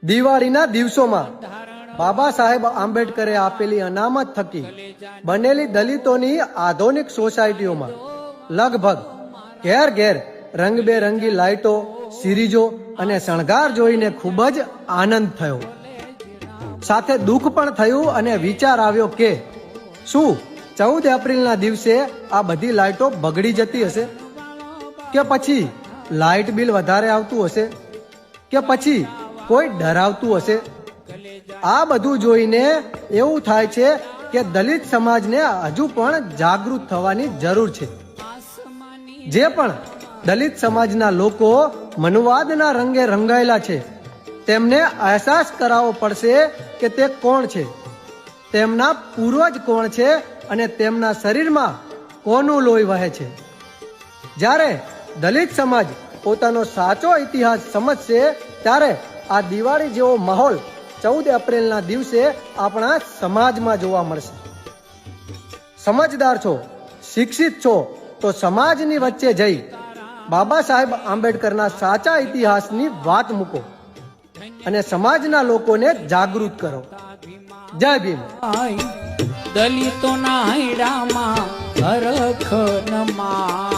દિવાળીના દિવસોમાં બાબા સાહેબ આંબેડકરે આપેલી અનામત થકી બનેલી દલિતોની આધુનિક સોસાયટીઓમાં લગભગ ઘેર ઘેર રંગબેરંગી લાઇટો, સિરીજો અને શણગાર જોઈને ખૂબ જ આનંદ થયો. સાથે દુઃખ પણ થયું અને વિચાર આવ્યો કે શું 14 એપ્રિલના દિવસે આ બધી લાઇટો બગડી જતી હશે, કે પછી લાઇટ બિલ વધારે આવતું હશે, કે પછી કોઈ ડરાવતું હશે. આ બધું જોઈને એવું થાય છે કે દલિત સમાજને હજુ પણ જાગૃત થવાની જરૂર છે. જે પણ દલિત સમાજના લોકો મનુવાદના રંગે રંગાયેલા છે તેમને અહેસાસ કરાવવો પડશે કે તે કોણ છે, તેમના પૂર્વજ કોણ છે અને તેમના શરીરમાં કોનું લોહી વહે છે. જ્યારે દલિત સમાજ પોતાનો સાચો ઇતિહાસ સમજશે ત્યારે આ દિવાળી જેવો માહોલ 14 એપ્રિલના દિવસે આપણા સમાજમાં જોવા મળશે. સમજદાર છો, શિક્ષિત છો તો સમાજની વચ્ચે જઈ બાબા સાહેબ આંબેડકરના સાચા ઇતિહાસની વાત મૂકો અને સમાજના લોકોને જાગૃત કરો. જય ભીમ. દલિતોના હૈડામાં હરખ નમા